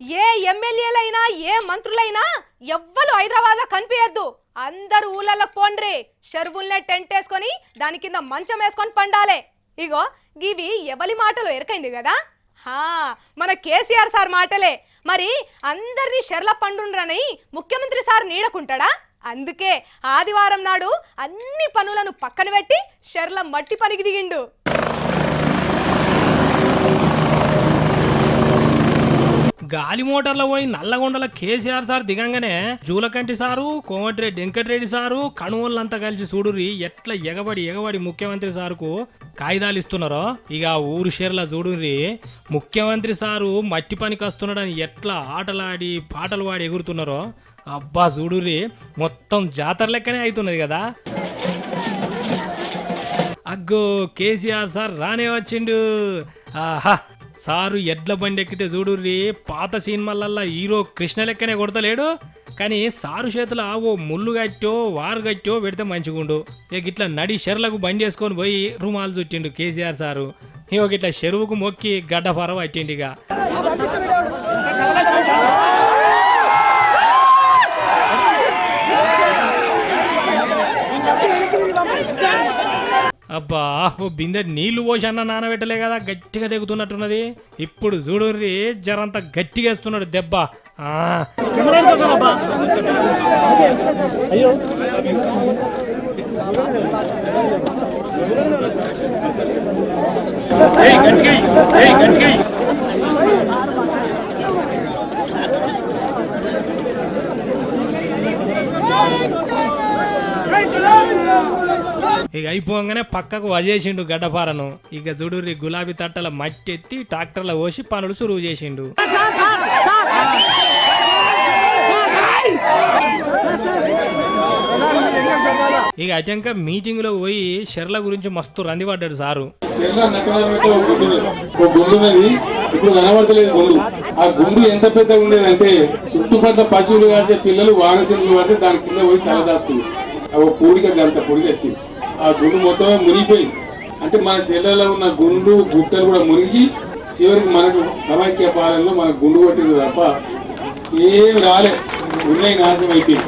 ఏ ఎమ్మెల్యేలైనా ఏ మంత్రులైనా ఎవ్వరు హైదరాబాద్ లో కనిపించద్దు. అందరు ఊళ్ళలోకి పోండ్రి. చెరువుల్నే టెంట్ వేసుకొని దాని కింద మంచం వేసుకొని పండాలే. ఇగో గివి ఎవలి మాటలు ఎరకైంది కదా. మన కేసీఆర్ సార్ మాటలే. మరి అందరినీ షెర్ల పండుండ్రని ముఖ్యమంత్రి సార్ నీడకుంటాడా? అందుకే ఆదివారం నాడు అన్ని పనులను పక్కన పెట్టి షెర్ల మట్టి పనికి దిగిండు. గాలి మోటార్లో పోయి నల్లగొండల కేసీఆర్ సార్ దిగంగానే జూలకంటి సారు, కోమటిరెడ్డి వెంకటరెడ్డి సారు, కణువులంతా కలిసి చూడుర్రి ఎట్లా ఎగబడి ముఖ్యమంత్రి సారుకు కాగితాలు ఇస్తున్నారో. ఇక ఊరు షేర్ల చూడుర్రి ముఖ్యమంత్రి సారు మట్టి పనికి వస్తున్నాడని ఎట్లా ఆటలాడి పాటలు పాడి ఎగురుతున్నారో. అబ్బా చూడుర్రి మొత్తం జాతర లెక్కనే అవుతున్నది కదా. అగ్గో కేసీఆర్ సార్ రానే వచ్చిండు. ఆహా సారు ఎడ్ల బండి ఎక్కితే చూడుర్రి పాత సినిమాలల్లా హీరో కృష్ణ లెక్కనే కొడతలేడు. కానీ సారు చేతుల ఓ ముళ్ళు గట్టో వారు గట్టో పెడితే మంచిగుండు. ఇక ఇట్లా నడి చెరువులకు బండి వేసుకొని పోయి రుమాలు చుట్టిండు కేసీఆర్ సారు. ఇక ఇట్లా చెరువుకు మొక్కి గడ్డ పరవ అట్టిండిగా. అబ్బా ఓ బిందె నీళ్లు పోసి అన్న నానబెట్టలే కదా గట్టిగా తెగుతున్నట్టున్నది. ఇప్పుడు చూడుర్రి జరంతా గట్టిగా వేస్తున్నాడు దెబ్బ. ఇక అయిపోగానే పక్కకు వజేసిండు గడ్డపారను. ఇక చూడుర్రి గులాబీ తట్టల మట్టి ఎత్తి ట్రాక్టర్ల పోసి పనులు సురువు చేసిండు. ఇక అటంక మీటింగ్ లో పోయి షెర్ల గురించి మస్తు రందిపడ్డాడు సారు. ఇప్పుడు కనబడతలేదు గుండు. ఆ గుండు ఎంత పెద్దగా ఉండేదంటే చుట్టుపక్కల పశువులు కాసే పిల్లలు వానచంద్రులు పడితే దాని కింద పోయి తలదాస్తుంది. ఆ పూడిక గంత పొడిగా వచ్చింది. ఆ గుండు మొత్తం మునిగిపోయింది. అంటే మన చెల్లెలో ఉన్న గుండు గుట్టలు కూడా మునిగి చివరికి మనకు సమైక్య పాలనలో మనకు గుండు కొట్టింది తప్ప ఏం రాలే. ఉన్నాయి నాశనం అయిపోయింది.